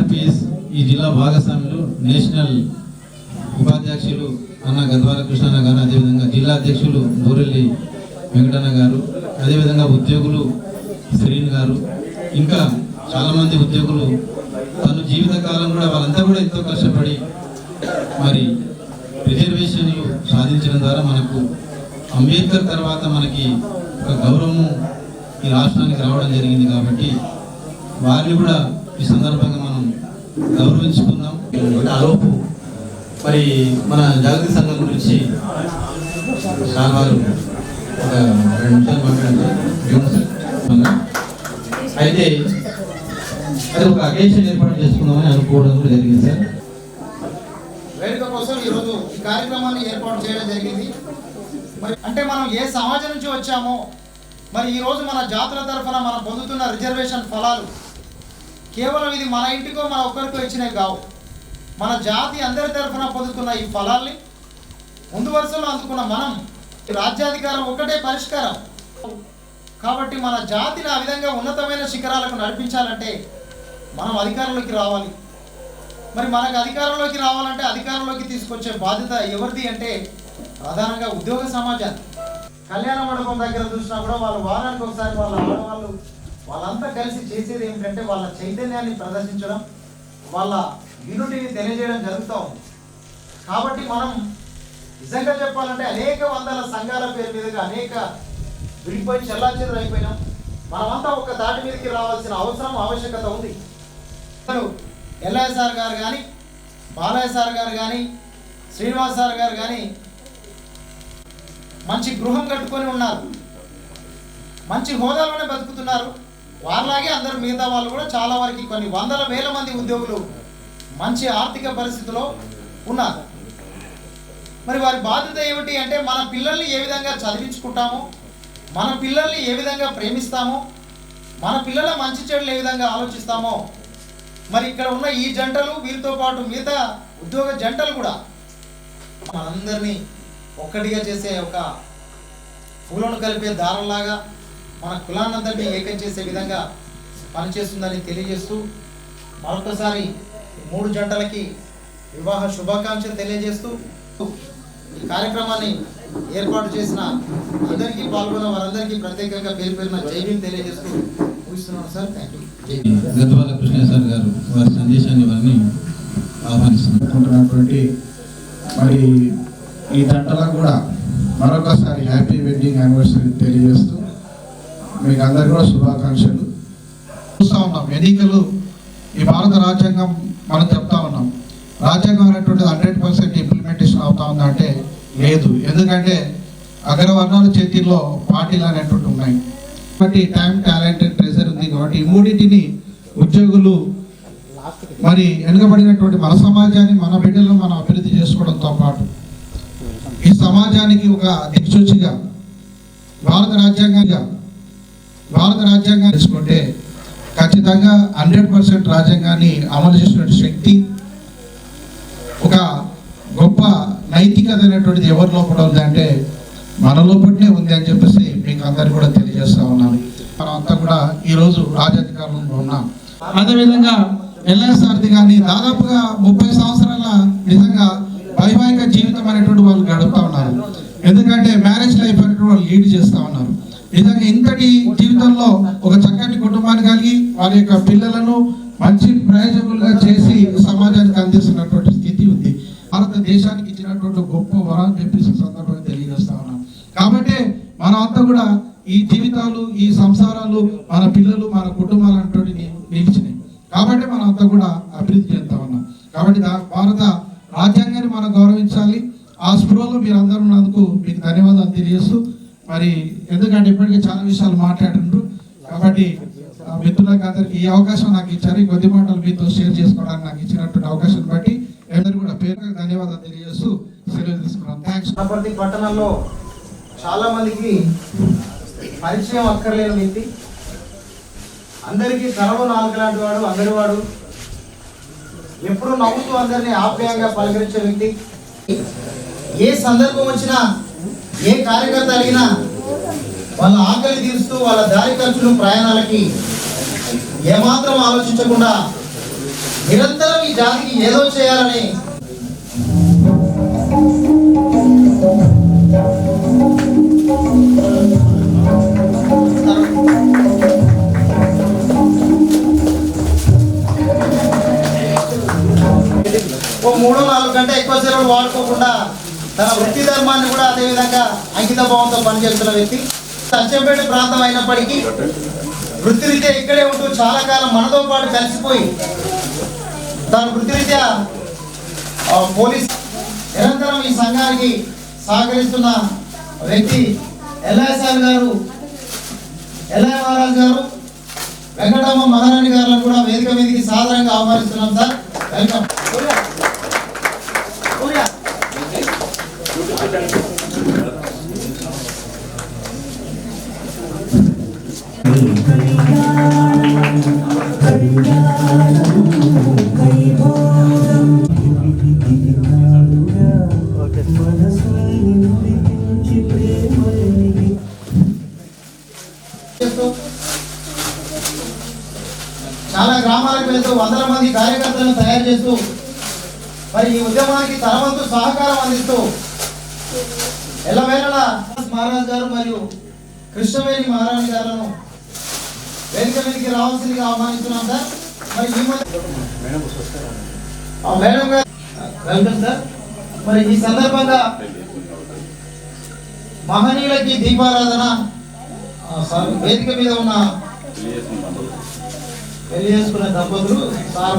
ఎంఆర్పిఎస్ ఈ జిల్లా భాగస్వాములు నేషనల్ ఉపాధ్యక్షులు అన్న గద్వాల కృష్ణన్న గారు, అదేవిధంగా జిల్లా అధ్యక్షులు బూరెల్లి వెంకటన్న గారు, అదేవిధంగా ఉద్యోగులు శ్రీన్ గారు, ఇంకా చాలామంది ఉద్యోగులు తను జీవితకాలం కూడా వాళ్ళంతా కూడా ఎంతో కష్టపడి మరి రిజర్వేషన్లు సాధించడం ద్వారా మనకు అంబేద్కర్ తర్వాత మనకి ఒక గౌరవము ఈ రాష్ట్రానికి రావడం జరిగింది. కాబట్టి వారిని కూడా ఈ సందర్భంగా మనం గౌరవించుకుందాం. ఆలోపు మరి మన జాగృతి సంఘం గురించి సార్ వారు ఒక 2 నిమిషాలు మాట్లాడారు. అయితే అది ఒక అకేషన్ ఏర్పాటు చేసుకుందామని అనుకోవడం కూడా జరిగింది సార్. వేడుక కోసం ఈరోజు ఈ కార్యక్రమాన్ని ఏర్పాటు చేయడం జరిగింది. మరి అంటే మనం ఏ సమాజం నుంచి వచ్చామో, మరి ఈరోజు మన జాతుల తరఫున మనం పొందుతున్న రిజర్వేషన్ ఫలాలు కేవలం ఇది మన ఇంటికో మన ఒక్కరికో ఇచ్చినవి కావు. మన జాతి అందరి తరఫున పొందుతున్న ఈ ఫలాల్ని ముందు వరుసలో అందుకున్న మనం రాజ్యాధికారం ఒక్కటే పరిష్కారం. కాబట్టి మన జాతిని ఆ విధంగా ఉన్నతమైన శిఖరాలకు నడిపించాలంటే మనం అధికారంలోకి రావాలి. మరి మనకు అధికారంలోకి రావాలంటే అధికారంలోకి తీసుకొచ్చే బాధ్యత ఎవరిది అంటే ప్రధానంగా ఉద్యోగ సమాజాన్ని. కళ్యాణ మండపం దగ్గర చూసినా కూడా వాళ్ళు వారానికి ఒకసారి వాళ్ళ ఆడవాళ్ళు వాళ్ళంతా కలిసి చేసేది ఏమిటంటే వాళ్ళ చైతన్యాన్ని ప్రదర్శించడం, వాళ్ళ యూనిటీని తెలియజేయడం జరుగుతూ ఉంది. కాబట్టి మనం నిజంగా చెప్పాలంటే అనేక వందల సంఘాల పేరు మీదుగా అనేక విడిపోయి చెల్లాచెదురు అయిపోయినాం. మనమంతా ఒక దాటి మీదకి రావాల్సిన అవసరం ఆవశ్యకత ఉంది. ఎల్ఐ సార్ గారు కానీ, బాలయ్య సార్ గారు కానీ, శ్రీనివాస్ సార్ గారు కానీ మంచి గృహం కట్టుకొని ఉన్నారు, మంచి హోదాలోనే బతుకుతున్నారు. వారిలాగే అందరూ మిగతా వాళ్ళు కూడా చాలా వరకు కొన్ని వందల వేల మంది ఉద్యోగులు మంచి ఆర్థిక పరిస్థితిలో ఉన్నారు. మరి వారి బాధ్యత ఏమిటి అంటే మన పిల్లల్ని ఏ విధంగా చదివించుకుంటామో, మన పిల్లల్ని ఏ విధంగా ప్రేమిస్తామో, మన పిల్లల మంచి చెడులు ఏ విధంగా ఆలోచిస్తామో, మరి ఇక్కడ ఉన్న ఈ జంటలు వీరితో పాటు మిగతా ఉద్యోగ జంటలు కూడా మనందరినీ ఒక్కటిగా చేసే ఒక పూలను కలిపే దారంలాగా మన కులాన్నందరినీ ఏకం చేసే విధంగా పనిచేస్తుందని తెలియజేస్తూ మరొకసారి 3 జంటలకి వివాహ శుభాకాంక్షలు తెలియజేస్తూ ఈ కార్యక్రమాన్ని ఏర్పాటు చేసిన అందరికీ పాల్గొన్న వారందరికీ ప్రత్యేకంగా పేరు పేరున జై భీమ్ తెలియజేస్తూ ముగిస్తున్నాను sir. Thank you. Gadwal Krishna sir గారు వారి సందేశాన్ని వారిని ఆహ్వానిస్తున్నటువంటి మరి ఈ జంటలకు కూడా మరొకసారి హ్యాపీ వెడ్డింగ్ యానివర్సరీ తెలియజేస్తూ మీకు అందరికీ కూడా శుభాకాంక్షలు. చూస్తూ ఉన్నాం ఎన్నికలు, ఈ భారత రాజ్యాంగం మనం చెప్తా ఉన్నాం, రాజ్యాంగం అనేటువంటిది 100% ఇంప్లిమెంటేషన్ అవుతా ఉందంటే లేదు. ఎందుకంటే అగ్రవర్ణాల చేతిలో పార్టీలు అనేటువంటి ఉన్నాయి. కాబట్టి టైం, టాలెంట్, ట్రెజర్ ఉంది. కాబట్టి ఈ మూడింటిని ఉద్యోగులు మరి వెనుకబడినటువంటి మన సమాజాన్ని, మన బిడ్డలను మనం అభివృద్ధి చేసుకోవడంతో పాటు ఈ సమాజానికి ఒక దిక్సూచిగా భారత రాజ్యాంగాన్ని తీసుకుంటే ఖచ్చితంగా 100% రాజ్యాంగాన్ని అమలు చేసినటువంటి శక్తి, ఒక గొప్ప నైతికత అనేటువంటిది ఎవరి లోపల ఉంది అంటే మన లోపలనే ఉంది అని చెప్పేసి మీకు అందరికీ కూడా తెలియజేస్తా ఉన్నాను. మనం అంతా కూడా ఈరోజు రాజాధికారంలో ఉన్నాం. అదేవిధంగా ఎల్ఐసార్ది కానీ దాదాపుగా 30 సంవత్సరాల నిజంగా వైవాహిక జీవితం అనేటువంటి వాళ్ళు గడుపుతా ఉన్నారు. ఎందుకంటే మ్యారేజ్ లైఫ్ అనేటువంటి వాళ్ళు లీడ్ చేస్తూ ఉన్నారు. నిజంగా ఇంతటి జీవితంలో ఒక చక్కటి కుటుంబాన్ని కలిగి వారి యొక్క పిల్లలను మంచి ప్రయోజకులుగా చేసి సమాజానికి అందిస్తున్నటువంటి స్థితి ఉంది. భారతదేశానికి ఇచ్చినటువంటి గొప్ప వరం అని చెప్పేసి సందర్భంగా తెలియజేస్తా ఉన్నాం. కాబట్టి మనం అంతా కూడా ఈ జీవితాలు, ఈ సంసారాలు, మన పిల్లలు, మన కుటుంబాలు అనేటువంటి నిలిచినాయి. కాబట్టి మనం అంతా కూడా అభివృద్ధి చెందుతా ఉన్నాం. కాబట్టి భారత రాజ్యాంగాన్ని మనం గౌరవించాలి. ఆ స్పృహలో మీరు అందరూ ఉన్నందుకు మీకు ధన్యవాదాలు తెలియజేస్తూ మరి ఎందుకంటే ఇప్పటికే చాలా విషయాలు మాట్లాడినారు. కాబట్టి మిత్రులకు అందరికి ఈ అవకాశం నాకు ఇచ్చారు. ఈ కొద్ది మాటలు మీతో షేర్ చేసుకోవడానికి నాకు ఇచ్చినటువంటి అవకాశం బట్టి అందరూ కూడా పేరుగా ధన్యవాదాలు తెలియజేస్తూ సెలవు తీసుకున్నాను. థ్యాంక్స్. ప్రతి పట్టణంలో చాలా మందికి పరిచయం అక్కర్లేని వ్యక్తి, అందరికీ కరవ నాలుగు లాంటి వాడు, అందరివాడు, ఎప్పుడు నవ్వుతూ అందరినీ ఆప్యాయంగా పలకరించే వ్యక్తి. ఏ సందర్భం వచ్చినా, ఏ కార్యకర్త అడిగినా వాళ్ళ ఆకలి తీరుస్తూ వాళ్ళ దారి ఖర్చులు, ప్రయాణాలకి ఏమాత్రం ఆలోచించకుండా నిరంతరం ఈ జాతికి ఏదో చేయాలని ఓ 3-4 గంటల ఎక్కువ సేవలు వాడుకోకుండా తన వృత్తి ధర్మాన్ని కూడా అదేవిధంగా అంకిత భావంతో పనిచేస్తున్న వ్యక్తి. అచ్చంపేట ప్రాంతం అయినప్పటికీ వృత్తిరీత్యా ఇక్కడే ఉంటూ చాలా కాలం మనతో పాటు కలిసిపోయి తన వృత్తిరీత్యా పోలీస్ నిరంతరం ఈ సంఘానికి సహకరిస్తున్న వ్యక్తి ఎల్ఐసార్ గారు, ఎల్ఐ మహారాజ్ గారు, వెంకటమ్మ మహారాణి గారులను కూడా వేదిక మీదకి సాధారణంగా ఆహ్వానిస్తున్నాం సార్. వెల్కమ్. చాలా గ్రామాలకు వెళ్తూ వందల మంది కార్యకర్తలను తయారు చేస్తూ మరి ఈ ఉద్యమానికి తన వంతు సహకారం అందిస్తూ ఎల్లవేళలా మహారాజ్ గారు మరియు కృష్ణవేణి మహారాణి గారులను వేదిక మీదకి రావాల్సిందిగా ఆహ్వానిస్తున్నాం సార్. మరి ఈ మేడం గారు వెల్కమ్ సార్. మరి ఈ సందర్భంగా మహనీయులకి దీపారాధన వేదిక మీద ఉన్న పెళ్లి చేసుకున్న దంపతులు సార్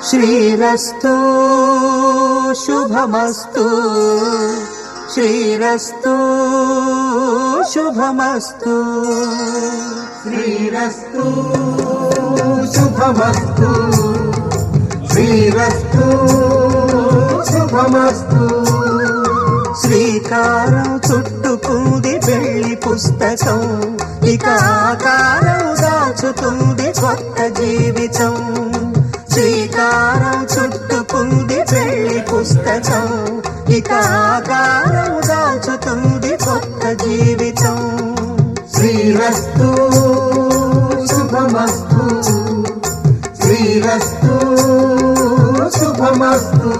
శ్రీరస్తు శుభమస్తు శ్రీరస్తు శుభమస్తు శ్రీరస్తు శుభమస్తు శ్రీరస్తు శుభమస్తు శ్రీకారం చుట్టుకుంది పెళ్లి పుస్తకం ఇక ఆకారం దాచుతుంది కొత్త జీవితం శ్రీకారం చుట్టుకుంది పెళ్లి పుస్తకం ఇక ఆకారం దాచుతుంది కొత్త జీవితం శ్రీరస్తు శుభమస్తు శ్రీరస్తు శుభమస్తు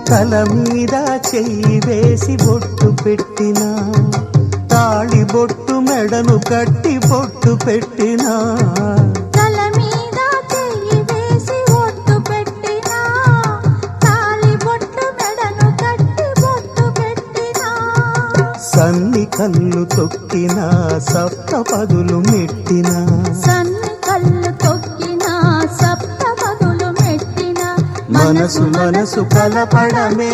తల మీద చెయ్యి వేసి బొట్టు పెట్టినా తాళి బొట్టు మెడను కట్టి బొట్టు పెట్టినా తల మీద చెయ్యి వేసి బొట్టు పెట్టినా తాళి బొట్టు మెడను కట్టి బొట్టు పెట్టినా సన్ని కళ్ళు తొక్కినా సప్త పదులు మెట్టినా సన్ని కళ్ళు తొక్కినా సప్త పదులు మెట్టినా మనసు మనసు కలపడమే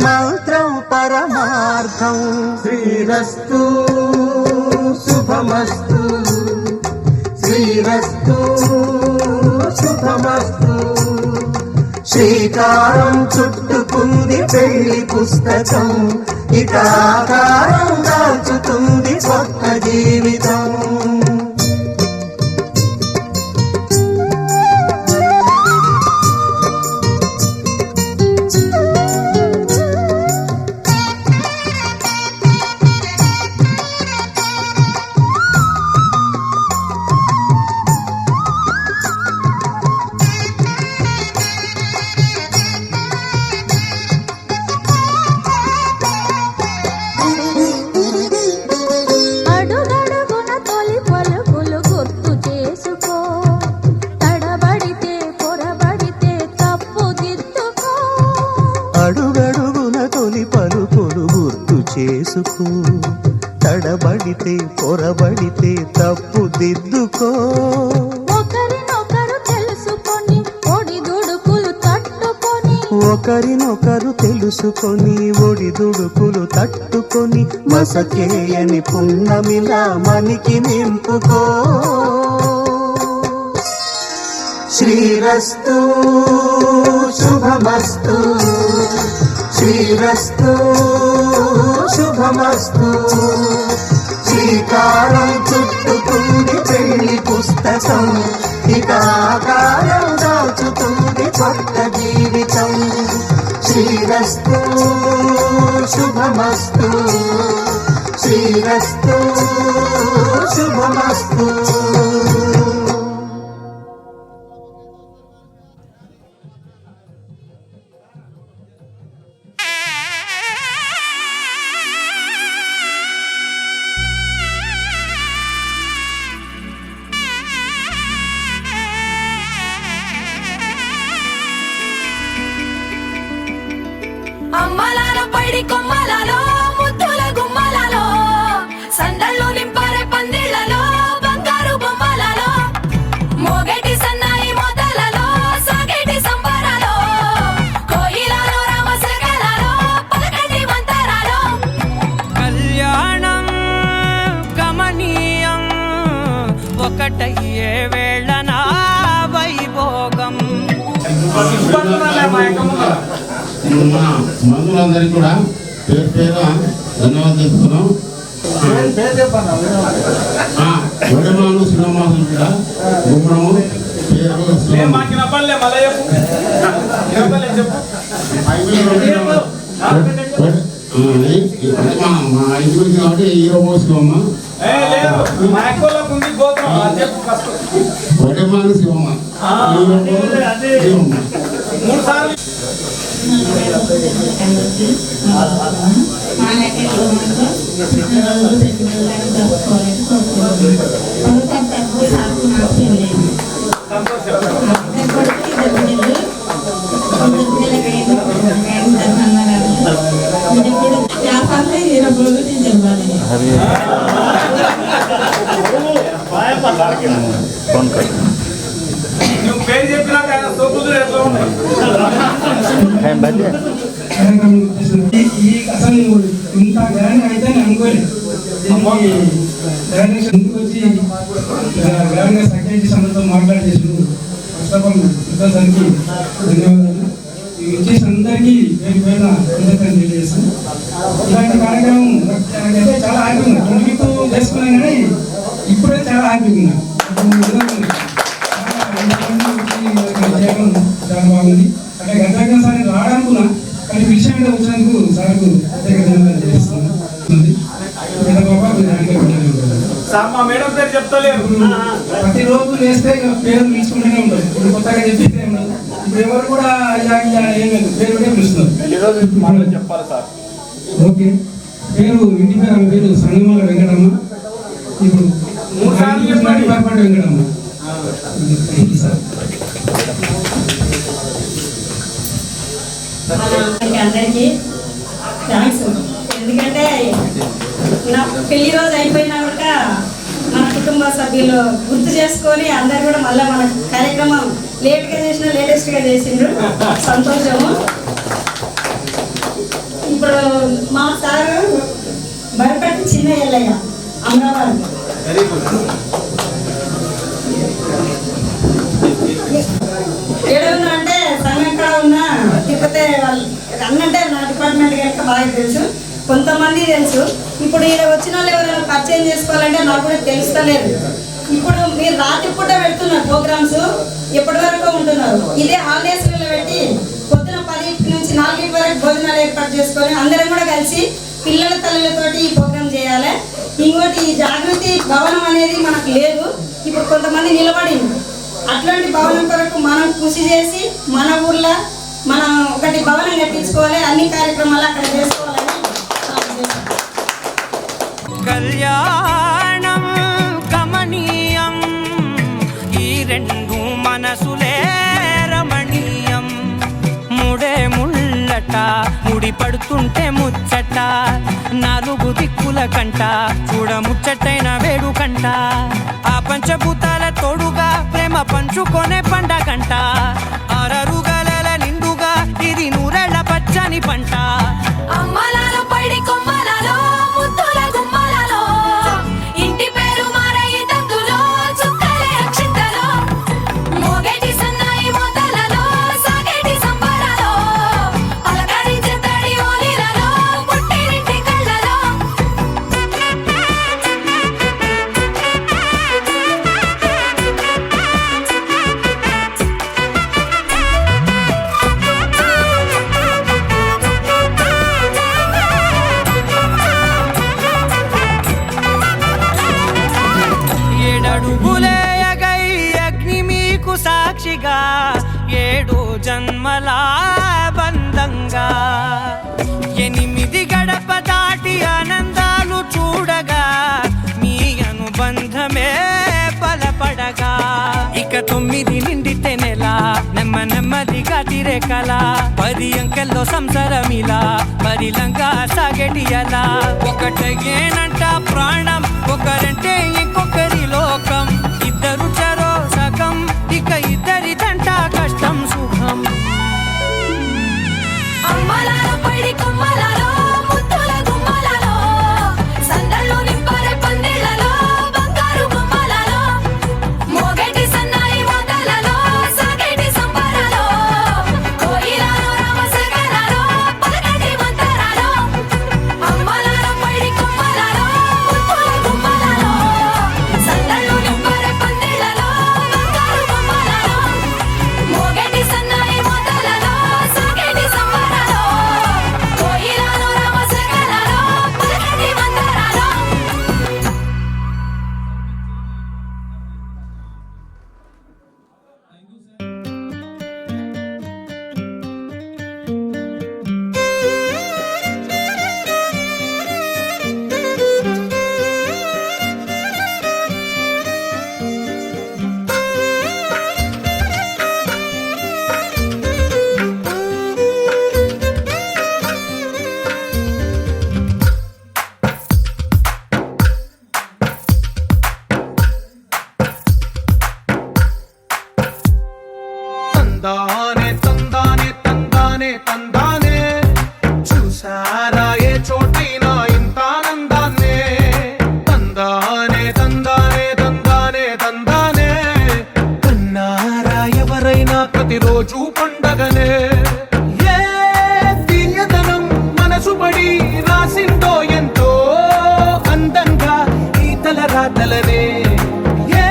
మంత్రం పరమార్థం శ్రీరస్తు శుభమస్తు శ్రీరస్తు శుభమస్తు శ్రీకారం చుట్టుకుంది పెళ్లి పుస్తకం ఇక ఆకారం దాచుతుంది కొత్త జీవితం అడుగడుగున తొలి పలుకులు గుర్తు చేసుకో తడబడితే పొరబడితే తప్పు దిద్దుకో అడుగడుగున తొలి పలుకులు గుర్తు చేసుకో తడబడితే పొరబడితే తప్పు దిద్దుకో ఒకరినొకరు తెలుసుకొని ఒడిదుడుకులు తట్టుకొని ఒకరినొకరు తెలుసుకొని ఒడిదుడుకులు తట్టుకొని మసకేయని పున్నమిలా మనికి నింపుకో శ్రీరస్తు శుభమస్తు శ్రీరస్తు శుభమస్తు శ్రీకారం చుట్టుకుంది పెళ్లి పుస్తకం ఇక ఆకారం దాచుతుంది కొత్త జీవితం శ్రీరస్తు శుభమస్తు శ్రీరస్తు శుభమస్తు అమ్మలాల పైడి కొమ్మలలో ముద్దుల గుమ్మలలో సందళ్ళు నింపారే పందిళ్లలో బంగారు బొమ్మలలో మోగేటి సన్నాయి మోతలలో సాగేటి సంబరాలో కోయిలలో రామశకలలో పలకటి మంతరాలో కళ్యాణం గమనీయం ఒకటయ్యే వేళ నా వైభోగం మన మందులందరికీ కూడా పేరు పేరు ధన్యవాదాలు తెలుపుతున్నాం. వడమాను శ్రీనివాసులు కూడా గుమ్మడము పేరు మా ఇంటి గురించి కాబట్టి హీరో పోసుకోమ్మా వడమాను శివమ్మ అసలు ఇంత గ్రాండ్ అయితే నేను అనుకోలేదు. ఇంటికి వచ్చి గ్రాండ్ గా సెక్రటరీ అందరితో మాట్లాడి చేసిన ఫస్ట్ ఆఫ్ ఆల్ ఉద్యోగానికి ధన్యవాదాలు. వచ్చేసి అందరికీ పేరు పేరున కృతజ్ఞతలు తెలియజేస్తాను. ఇలాంటి కార్యక్రమం నాకైతే చాలా హ్యాపీగా ఉంది. 22 చేసుకున్నాం కానీ ఇప్పుడే చాలా హ్యాపీగా ఉన్నా. చాలా బాగుంది. అంటే గంటల సార్ రావడానుకున్నా కానీ విషయం మీద వచ్చినందుకు సార్కు ప్రత్యేక ధన్యవాదాలు తెలియజేస్తున్నాను. ప్రతిరోజు వేస్తే పేరు పిలుచుకుంటూనే ఉంటారు. ఇప్పుడు కొత్తగా చెప్పేస్తే ఉండదు. ఇప్పుడు ఎవరు కూడా ఏం పేరు కూడా పిలుస్తున్నారు. చెప్పాలి సార్. ఓకే, పేరు ఇంటి పేరు ఆమె పేరు సంగమాల వెంకటమ్మ. ఇప్పుడు డిపార్ట్మెంట్ వెంకటమ్మ. సార్ అందరికీ థ్యాంక్స్. ఎందుకంటే నా పెళ్లి రోజు అయిపోయినా కూడా మన కుటుంబ సభ్యులు గుర్తు చేసుకొని అందరు కూడా మళ్ళీ మన కార్యక్రమం లేట్గా చేసిన లేటెస్ట్గా చేసిండ్రు. సంతోషము. ఇప్పుడు మా సారు బరపట్టి చిన్న ఎల్లయ్య అమరావతి ఏడున్నా అంటే సంఘం కాడ ఉన్న తిరుపతి వాళ్ళు అన్నంటే నా డిపార్ట్మెంట్ కనుక బాగా తెలుసు, కొంతమంది తెలుసు. ఇప్పుడు ఇక్కడ వచ్చిన వాళ్ళు ఎవరైనా పరిచయం చేసుకోవాలంటే నాకు కూడా తెలుస్తలేదు. ఇప్పుడు మీరు రాత్రి పూట పెడుతున్నారు ప్రోగ్రామ్స్, ఎప్పటి వరకు ఉంటున్నారు. ఇదే హాలిడేస్లలో పెట్టి పొద్దున 10 నుంచి 4 వరకు భోజనాలు ఏర్పాటు చేసుకొని అందరం కూడా కలిసి పిల్లల తల్లులతోటి ఈ ప్రోగ్రామ్ చేయాలి. ఇంకోటి ఈ జాగృతి భవనం అనేది మనకు లేదు. ఇప్పుడు కొంతమంది నిలబడింది. అట్లాంటి భవనం కొరకు మనం కృషి చేసి మన ఊర్లో మనం ఒకటి భవనం కట్టించుకోవాలి. అన్ని కార్యక్రమాలు అక్కడ చేసుకోవాలని కళ్యాణం కమనీయం, ఈ రెండు మనసులే రమణీయం. ముడే ముళ్ళట ముడి పడుతుంటే ముచ్చట, 4 దిక్కుల కంట చూడ ముచ్చటైన వేడుకంట. ఆ పంచభూతాల తోడుగా ప్రేమ పంచుకొనే పండగంట. 6 గలల నిండుగా ఇది 100 ఏళ్ల పచ్చని పంట. అమ్మలాలో పడి కొమ్మలలో ముద్దుల గుమ్మలలో ఇంటి పేరు మారయ్య తందులో చుక్కలే అక్షింతలో మోగేటి సన్నాయి మోతలలో సాగేటి సంబరాలో పలకరించే తడి ఓలిలలో పుట్టినింటి కళ్ళలో. ఏడడుగులేయగై అగ్ని మీకు సాక్షిగా, 7 జన్మల బంధంగా. 8 గడప దాటి ఆనందాలు చూడగా మీ అనుబంధమే బలపడగా. ఇక 9 నిండితే నెల నెమ్మదిగా తిరే కల. 10 అంకెల్లో సంసారమిలా పరిలంగా సాగేటి అలా. ఒకటేనంట ప్రాణం, ఒకరంటే ఇంకొకరి లోకం. 2 చరో సగం, ఇక 2 కష్టం సుఖం. అమ్మలాలో పడి కొమ్మలలో ముద్దుల గుమ్మలలో సందళ్ళు నింపారే పందిళ్లలో బంగారు బొమ్మలలో మోగేటి సన్నాయి మోతలలో సాగేటి సంబరాలో కోయిలలో రామసగలలో పలకటి మంతరాలో. అమ్మలాలో పడి కొమ్మలలో ముద్దుల గుమ్మలలో తందానే తందానే తందానే తందానే చూసారా ఏ చోటైనా ఇంత ఆనందాన్నే తందానే తందానే తందానే తందానే కన్నారా ఎవరైనా ప్రతిరోజు పండగనే ఏ తీయదనం మనసు పడి రాసిందో ఎంతో అందంగా ఈ తలరాతలనే ఏ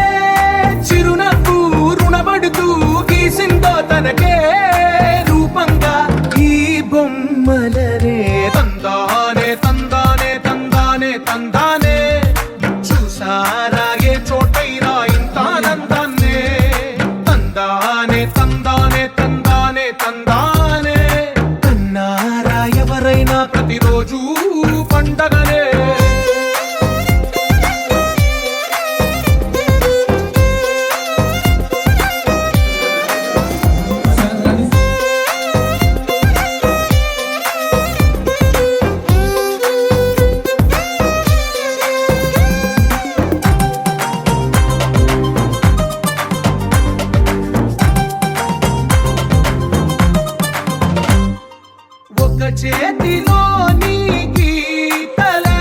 చిరునవ్వు రుణపడుతూ గీసిందో తనకే రూపంగా ఈ బొమ్మలనే తందానే తందానే తందానే తందానే చూసారా ఏ చోటైనా ఇంత ఆనందాన్నే తందానే తందానే తందానే తందానే కన్నారా ఎవరైనా ప్రతిరోజు పండగనే ఒక చేతిలో నీ గీతలే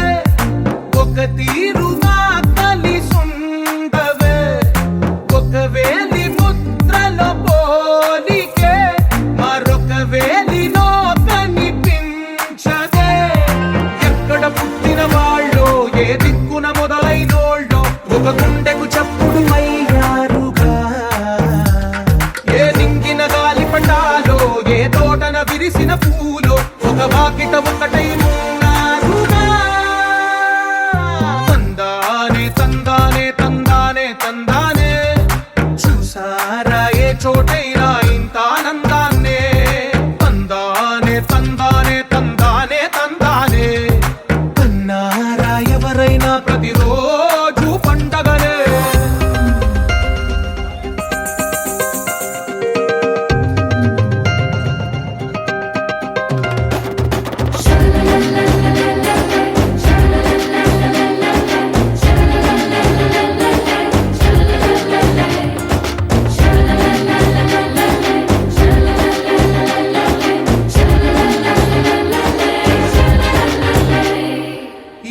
ఒక తీరుగా కలిసుండవే ఒక వేలి ముద్రలో పోలికే మరొక వేలిలో కనిపించదే ఎక్కడ పుట్టిన వాళ్ళో ఏ దిక్కున మొదలైనోళ్ళో ఒక గుండెకు చప్పుడు అయ్యారుగా ఏ దింగిన గాలి పటాలో ఏ తోటన విరిసిన పూలో ఒక వాకిట ఒకటై ఉన్నారుగా తందానే తందానే తందానే తందానే చూసారా ఏ చోటైనా ఇంత ఆనందాన్నే తందానే తందానే తందానే తందానే కన్నారా ఎవరైనా ప్రతిరోజు పండగనే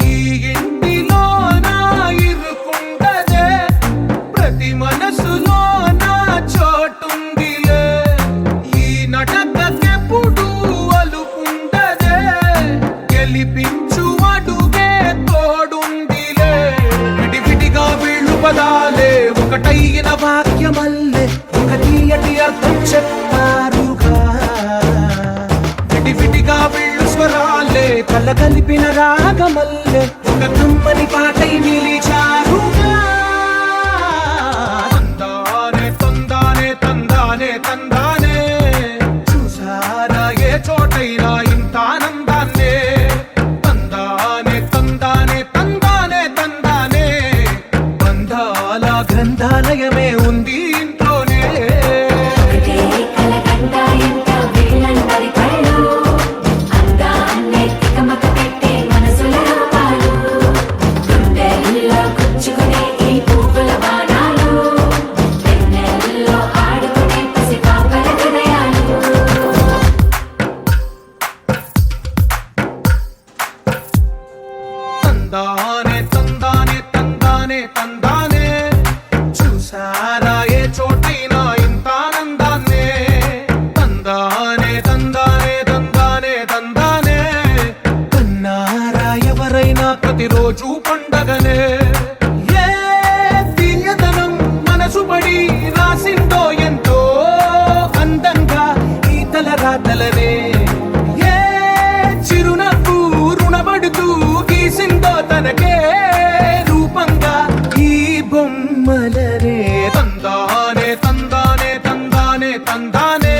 ఈ ఇంటిలో నా ఇరుకుండదే ప్రతి మనసులో నా చోటుందిలే ఈ నటకెప్పుడు అలుపుండదే గెలిపించు అడుగే తోడుందిలే విడివిడిగా వీళ్ళు పదాలే ఒకటైన వాక్యమల్లే ఒక తీయటి అర్థం చెప్పారుగా విడివిడిగా వీళ్ళు స్వరాలే కల కలిపిన రాగమల్లే ఒక కమ్మని పాటై నిలిచారుగా తందానే తందానే తందానే తందానే చూసారా ఏ చోటైనా ఇంత ఆనందాన్నే తందానే తందానే తందానే తందానే బంధాల గ్రంథాలయమే ఉంది ఇంట్లోనే తందానే తందానే తందానే తందానే చూసారా ఏ చోటైనా ఇంత ఆనందాన్నే తందానే తందానే తందానే తందానే కన్నారా ఎవరైనా ప్రతిరోజు పండగనే ఏ తీయదనం మనసు పడి రాసిందో ఎంతో అందంగా ఈ తలరాతలనే ఏ చిరునవ్వు రుణపడుతూ గీసిందో తనకే రూపంగా ఈ బొమ్మలనే తందానే తందానే తందానే తందానే